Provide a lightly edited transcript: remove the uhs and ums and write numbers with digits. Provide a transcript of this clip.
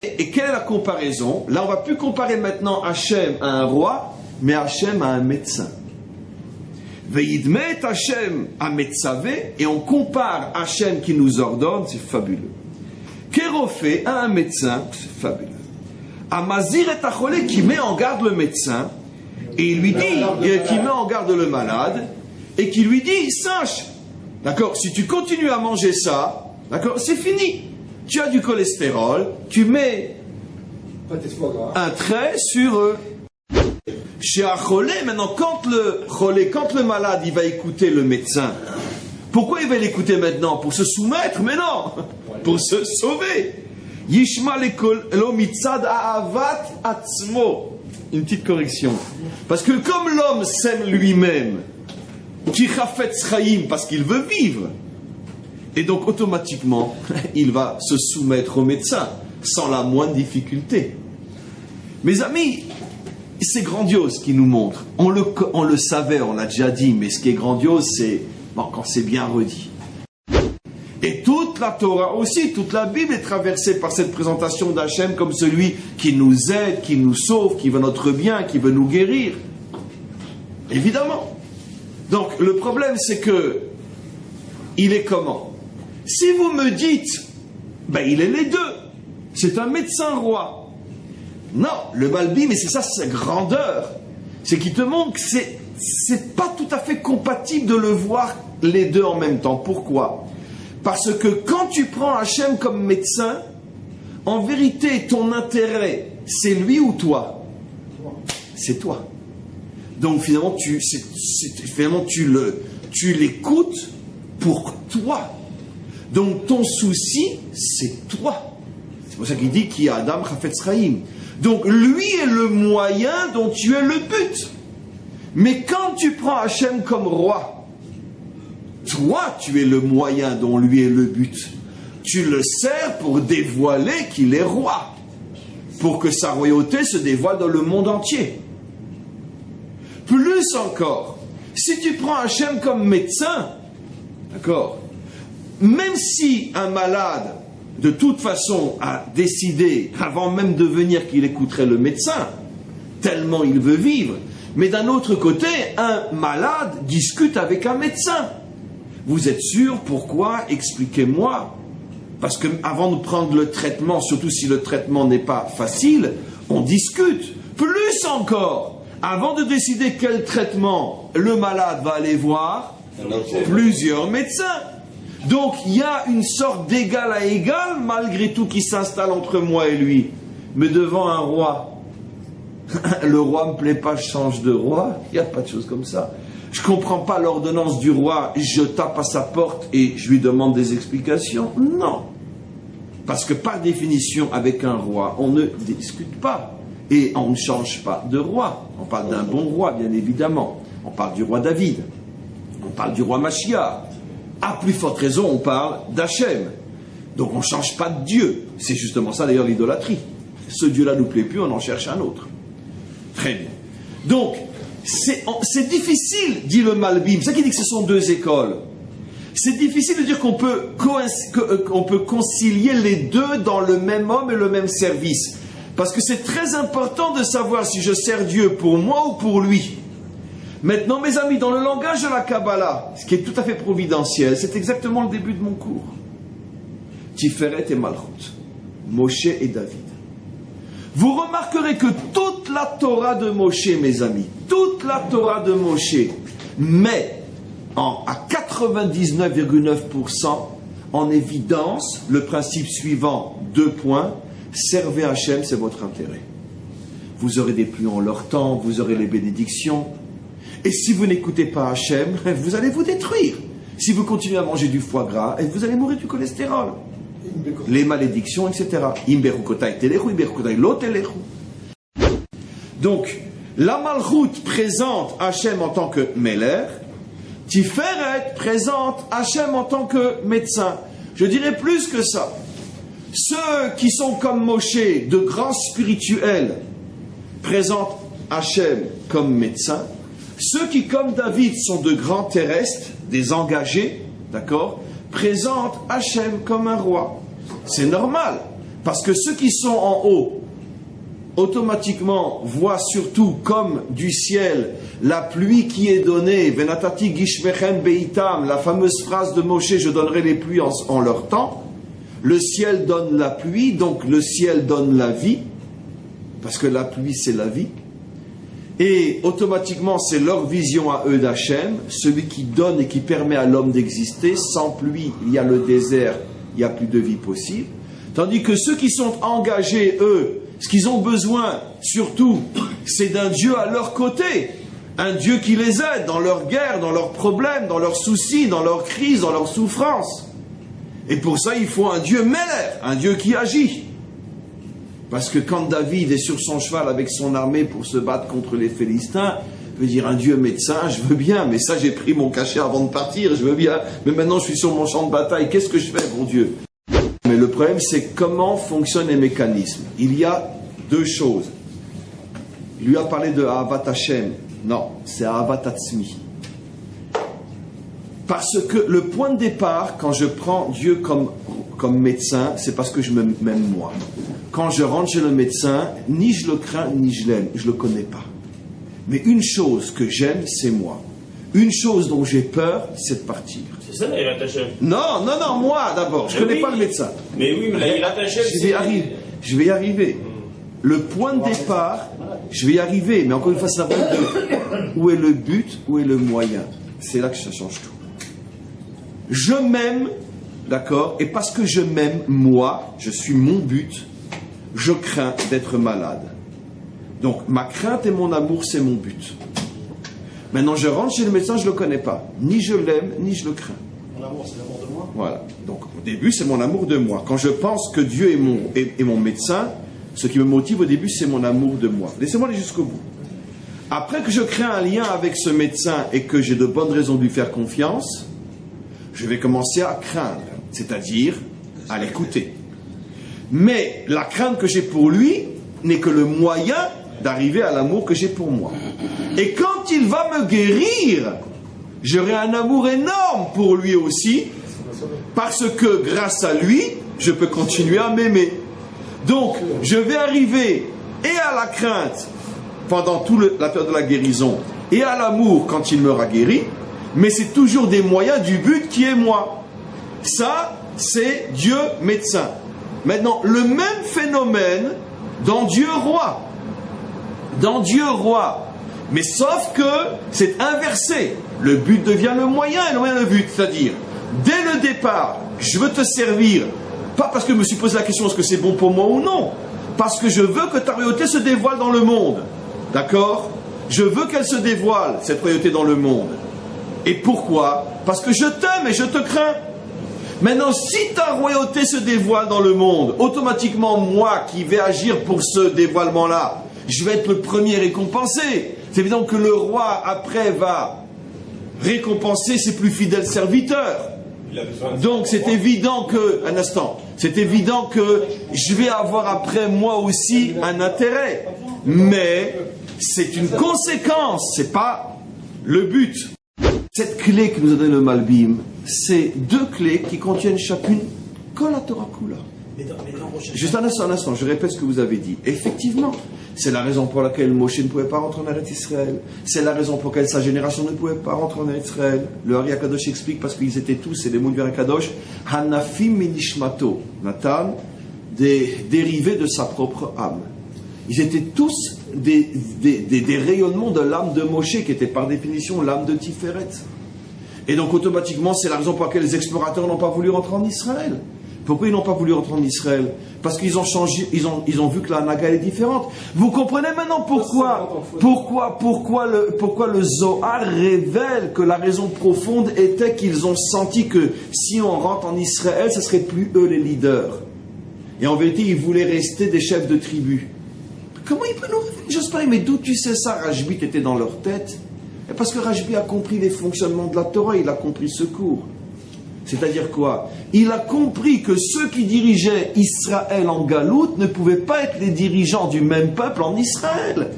Et quelle est la comparaison? Là, on va plus comparer maintenant Hachem à un roi, mais Hachem à un médecin. Veidmet Hachem à Metzavé, et on compare Hachem qui nous ordonne, c'est fabuleux. Kérofé à un médecin, c'est fabuleux. Amazir et Acholé qui met en garde le médecin, et il lui dit, qui met en garde le malade, et qui lui dit, sache, d'accord, si tu continues à manger ça, d'accord, c'est fini. Tu as du cholestérol, tu mets un trait sur chez Acholé. Maintenant, quand le malade, il va écouter le médecin, pourquoi il va l'écouter maintenant? Pour se soumettre? Mais non, pour se sauver. Yishma lo mitzad ahavat atzmo. Une petite correction. Parce que comme l'homme s'aime lui-même, ki chafetz chaim, parce qu'il veut vivre, et donc automatiquement, il va se soumettre au médecin, sans la moindre difficulté. Mes amis, c'est grandiose ce qu'il nous montre. On le savait, on l'a déjà dit, mais ce qui est grandiose, c'est quand c'est bien redit. Et toute la Torah aussi, toute la Bible est traversée par cette présentation d'Hachem comme celui qui nous aide, qui nous sauve, qui veut notre bien, qui veut nous guérir. Évidemment. Donc le problème, c'est que il est comment? Si vous me dites, il est les deux, c'est un médecin roi. Non, le Malbi, mais c'est ça, sa grandeur. C'est qu'il te montre que c'est pas tout à fait compatible de le voir les deux en même temps. Pourquoi? Parce que quand tu prends Hachem comme médecin, en vérité, ton intérêt, c'est lui ou toi? C'est toi. Donc finalement, tu l'écoutes pour toi. Donc ton souci, c'est toi. C'est pour ça qu'il dit qu'il y a Adam Chafetz Chaim. Donc lui est le moyen dont tu es le but. Mais quand tu prends Hachem comme roi, toi tu es le moyen dont lui est le but. Tu le sers pour dévoiler qu'il est roi. Pour que sa royauté se dévoile dans le monde entier. Plus encore, si tu prends Hachem comme médecin, d'accord, même si un malade, de toute façon, a décidé, avant même de venir, qu'il écouterait le médecin, tellement il veut vivre, mais d'un autre côté, un malade discute avec un médecin. Vous êtes sûr? Pourquoi? Expliquez-moi. Parce qu'avant de prendre le traitement, surtout si le traitement n'est pas facile, on discute. Plus encore, avant de décider quel traitement le malade va aller voir, plusieurs médecins. Donc il y a une sorte d'égal à égal malgré tout qui s'installe entre moi et lui. Mais devant un roi, le roi me plaît pas, je change de roi. Il n'y a pas de chose comme ça. Je comprends pas l'ordonnance du roi, je tape à sa porte et je lui demande des explications. Non. Parce que par définition, avec un roi, on ne discute pas. Et on ne change pas de roi. On parle d'un bon roi, bien évidemment. On parle du roi David. On parle du roi Mashiach. À plus forte raison, on parle d'Hachem. Donc on ne change pas de Dieu. C'est justement ça d'ailleurs l'idolâtrie. Ce Dieu-là ne nous plaît plus, on en cherche un autre. Très bien. Donc, c'est difficile, dit le Malbim. C'est ça qui dit que ce sont deux écoles. C'est difficile de dire qu'on peut concilier les deux dans le même homme et le même service. Parce que c'est très important de savoir si je sers Dieu pour moi ou pour lui. Maintenant, mes amis, dans le langage de la Kabbalah, ce qui est tout à fait providentiel, c'est exactement le début de mon cours. Tiferet et Malchut, Moshe et David. Vous remarquerez que toute la Torah de Moshe, mes amis, toute la Torah de Moshe met à 99,9% en évidence le principe suivant, 2 points, servez Hachem, c'est votre intérêt. Vous aurez des pluies en leur temps, vous aurez les bénédictions. Et si vous n'écoutez pas Hachem, vous allez vous détruire. Si vous continuez à manger du foie gras, vous allez mourir du cholestérol. Les malédictions, etc. Donc, la Malchut présente Hachem en tant que Meler, Tiferet présente Hachem en tant que médecin. Je dirais plus que ça. Ceux qui sont comme Moshe, de grands spirituels, présentent Hachem comme médecin. Ceux qui, comme David, sont de grands terrestres, des engagés, d'accord, présentent Hachem comme un roi. C'est normal. Parce que ceux qui sont en haut, automatiquement, voient surtout comme du ciel la pluie qui est donnée, Venatati Gishmechem Beitam, la fameuse phrase de Moshe, je donnerai les pluies en leur temps. Le ciel donne la pluie, donc le ciel donne la vie, parce que la pluie c'est la vie. Et automatiquement, c'est leur vision à eux d'Hachem, celui qui donne et qui permet à l'homme d'exister. Sans pluie, il y a le désert, il n'y a plus de vie possible. Tandis que ceux qui sont engagés, eux, ce qu'ils ont besoin, surtout, c'est d'un Dieu à leur côté. Un Dieu qui les aide dans leurs guerres, dans leurs problèmes, dans leurs soucis, dans leurs crises, dans leurs souffrances. Et pour ça, il faut un Dieu mêler, un Dieu qui agit. Parce que quand David est sur son cheval avec son armée pour se battre contre les Philistins, je veux dire, un Dieu médecin, je veux bien, mais ça j'ai pris mon cachet avant de partir, je veux bien, mais maintenant je suis sur mon champ de bataille, qu'est-ce que je fais, mon Dieu? Mais le problème c'est comment fonctionnent les mécanismes. Il y a deux choses. Il lui a parlé de Ahavat Hashem. Non, c'est Ahavat Atzmi. Parce que le point de départ, quand je prends Dieu comme médecin, c'est parce que je m'aime moi. Quand je rentre chez le médecin, ni je le crains, ni je l'aime, je ne le connais pas. Mais une chose que j'aime, c'est moi. Une chose dont j'ai peur, c'est de partir. C'est ça, Ahavat Hashem. Non, moi d'abord, je ne connais pas le médecin. Mais oui, mais Ahavat Hashem, je vais y arriver. Le point de départ, je vais y arriver, mais encore une fois, c'est la problème de où est le but, où est le moyen. C'est là que ça change tout. Je m'aime, d'accord, et parce que je m'aime, moi, je suis mon but, je crains d'être malade. Donc, ma crainte et mon amour, c'est mon but. Maintenant, je rentre chez le médecin, je ne le connais pas. Ni je l'aime, ni je le crains. Mon amour, c'est l'amour de moi. Voilà. Donc, au début, c'est mon amour de moi. Quand je pense que Dieu est mon médecin, ce qui me motive au début, c'est mon amour de moi. Laissez-moi aller jusqu'au bout. Après que je crée un lien avec ce médecin et que j'ai de bonnes raisons de lui faire confiance, je vais commencer à craindre, c'est-à-dire à l'écouter. Mais la crainte que j'ai pour lui n'est que le moyen d'arriver à l'amour que j'ai pour moi. Et quand il va me guérir, j'aurai un amour énorme pour lui aussi, parce que grâce à lui, je peux continuer à m'aimer. Donc, je vais arriver et à la crainte pendant toute la période de la guérison, et à l'amour quand il m'aura guéri, mais c'est toujours des moyens du but qui est moi. Ça, c'est Dieu médecin. Maintenant, le même phénomène dans Dieu roi. Dans Dieu roi. Mais sauf que c'est inversé. Le but devient le moyen et le moyen le but. C'est-à-dire, dès le départ, je veux te servir, pas parce que je me suis posé la question est-ce que c'est bon pour moi ou non, parce que je veux que ta royauté se dévoile dans le monde. D'accord? Je veux qu'elle se dévoile, cette royauté dans le monde. Et pourquoi? Parce que je t'aime et je te crains. Maintenant, si ta royauté se dévoile dans le monde, automatiquement, moi qui vais agir pour ce dévoilement-là, je vais être le premier récompensé. C'est évident que le roi, après, va récompenser ses plus fidèles serviteurs. Donc, c'est évident que, un instant, c'est évident que je vais avoir après moi aussi un intérêt. Mais c'est une conséquence, c'est pas le but. Cette clé que nous a donné le Malbim, c'est deux clés qui contiennent chacune Kol HaTorah Kula. Juste un instant, je répète ce que vous avez dit. Effectivement, c'est la raison pour laquelle Moshe ne pouvait pas rentrer en Eretz Israël. C'est la raison pour laquelle sa génération ne pouvait pas rentrer en Eretz Israël. Le Ari HaKadosh explique parce qu'ils étaient tous, c'est les mots du Ari HaKadosh, Hanafim Minishmato, Nathan, des dérivés de sa propre âme. Ils étaient tous des rayonnements de l'âme de Moshe, qui était par définition l'âme de Tiferet. Et donc automatiquement, c'est la raison pour laquelle les explorateurs n'ont pas voulu rentrer en Israël. Pourquoi ils n'ont pas voulu rentrer en Israël? Parce qu'ils ont changé, ils ont vu que la Hanaga est différente. Vous comprenez maintenant pourquoi le Zohar révèle que la raison profonde était qu'ils ont senti que si on rentre en Israël, ce ne serait plus eux les leaders. Et en vérité, ils voulaient rester des chefs de tribu. Comment ils peuvent nous révéler? J'ose pas, mais d'où tu sais ça? Rajbi était dans leur tête. Et parce que Rajbi a compris les fonctionnements de la Torah, il a compris ce cours. C'est-à-dire quoi? Il a compris que ceux qui dirigeaient Israël en Galoute ne pouvaient pas être les dirigeants du même peuple en Israël.